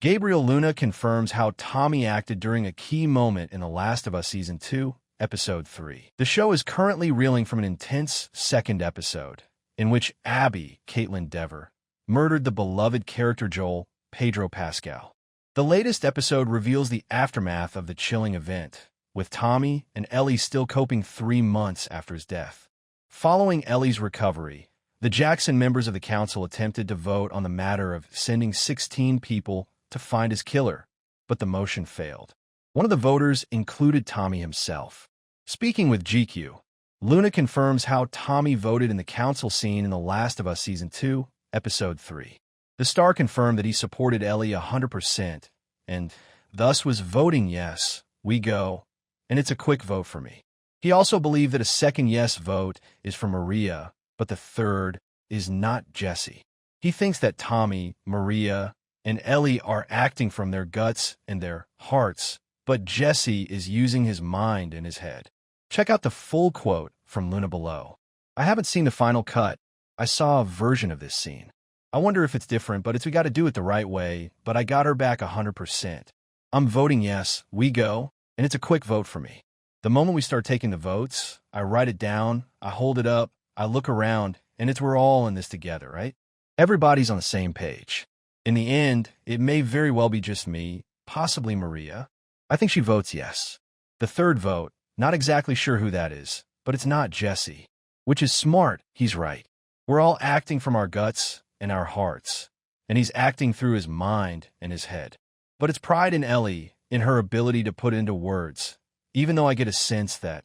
Gabriel Luna confirms how Tommy acted during a key moment in The Last of Us Season 2, Episode 3. The show is currently reeling from an intense second episode, in which Abby, Caitlin Dever, murdered the beloved character Joel, Pedro Pascal. The latest episode reveals the aftermath of the chilling event, with Tommy and Ellie still coping 3 months after his death. Following Ellie's recovery, the Jackson members of the council attempted to vote on the matter of sending 16 people to find his killer, but the motion failed. One of the voters included Tommy himself. Speaking with GQ, Luna confirms how Tommy voted in the council scene in The Last of Us Season 2, Episode 3. The star confirmed that he supported Ellie 100%, and thus was voting yes, we go, and it's a quick vote for me. He also believed that a second yes vote is for Maria, but the third is not Jesse. He thinks that Tommy, Maria, and Ellie are acting from their guts and their hearts, but Jesse is using his mind and his head. Check out the full quote from Luna below. I haven't seen the final cut. I saw a version of this scene. I wonder if it's different, but we got to do it the right way, but I got her back 100%. I'm voting yes, we go, and it's a quick vote for me. The moment we start taking the votes, I write it down, I hold it up, I look around, and we're all in this together, right? Everybody's on the same page. In the end, it may very well be just me, possibly Maria. I think she votes yes. The third vote, not exactly sure who that is, but it's not Jesse. Which is smart, he's right. We're all acting from our guts and our hearts, and he's acting through his mind and his head. But it's pride in Ellie, in her ability to put into words, even though I get a sense that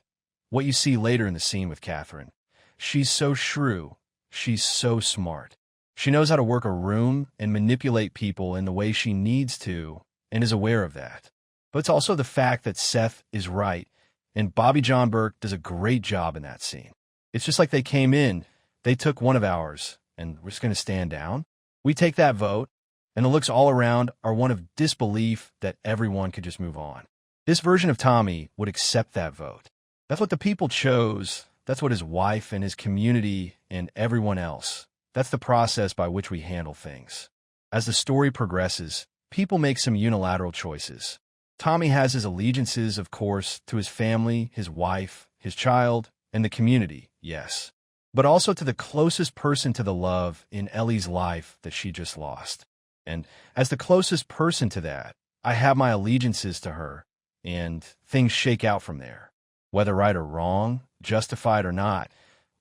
what you see later in the scene with Catherine, she's so shrew, she's so smart. She knows how to work a room and manipulate people in the way she needs to, and is aware of that. But it's also the fact that Seth is right, and Bobby John Burke does a great job in that scene. It's just like they came in, they took one of ours, and we're just going to stand down. We take that vote, and the looks all around are one of disbelief that everyone could just move on. This version of Tommy would accept that vote. That's what the people chose. That's what his wife and his community and everyone else. That's the process by which we handle things. As the story progresses, people make some unilateral choices. Tommy has his allegiances, of course, to his family, his wife, his child, and the community, yes, but also to the closest person to the love in Ellie's life that she just lost. And as the closest person to that, I have my allegiances to her, and things shake out from there. Whether right or wrong, justified or not,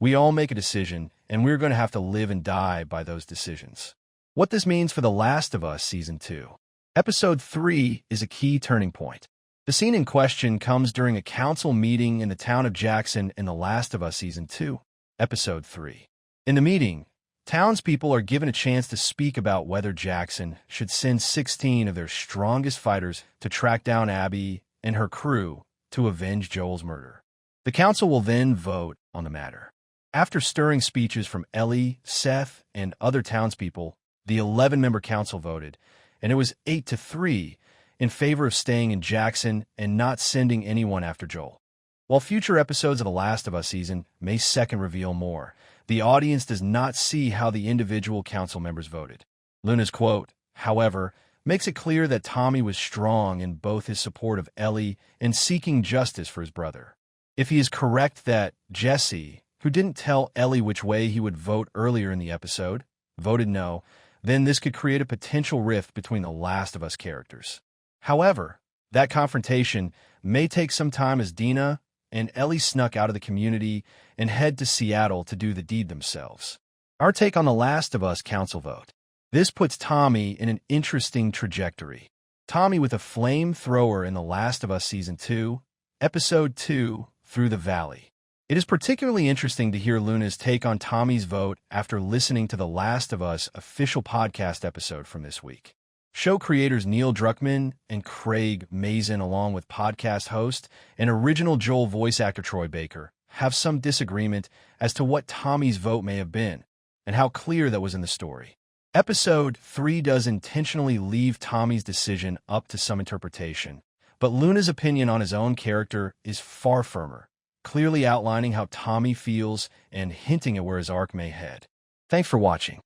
we all make a decision, and we're going to have to live and die by those decisions. What this means for The Last of Us Season 2. Episode 3 is a key turning point. The scene in question comes during a council meeting in the town of Jackson in The Last of Us Season 2, Episode 3. In the meeting, townspeople are given a chance to speak about whether Jackson should send 16 of their strongest fighters to track down Abby and her crew to avenge Joel's murder. The council will then vote on the matter. After stirring speeches from Ellie, Seth, and other townspeople, the 11-member council voted, and it was 8-3 in favor of staying in Jackson and not sending anyone after Joel. While future episodes of The Last of Us season may second reveal more, the audience does not see how the individual council members voted. Luna's quote, however, makes it clear that Tommy was strong in both his support of Ellie and seeking justice for his brother. If he is correct that Jesse, who didn't tell Ellie which way he would vote earlier in the episode, voted no, then this could create a potential rift between the Last of Us characters. However, that confrontation may take some time as Dina and Ellie snuck out of the community and head to Seattle to do the deed themselves. Our take on The Last of Us council vote. This puts Tommy in an interesting trajectory. Tommy with a flamethrower in The Last of Us Season 2, Episode 2, Through the Valley. It is particularly interesting to hear Luna's take on Tommy's vote after listening to The Last of Us official podcast episode from this week. Show creators Neil Druckmann and Craig Mazin, along with podcast host and original Joel voice actor Troy Baker, have some disagreement as to what Tommy's vote may have been and how clear that was in the story. Episode 3 does intentionally leave Tommy's decision up to some interpretation, but Luna's opinion on his own character is far firmer, clearly outlining how Tommy feels and hinting at where his arc may head. Thanks for watching.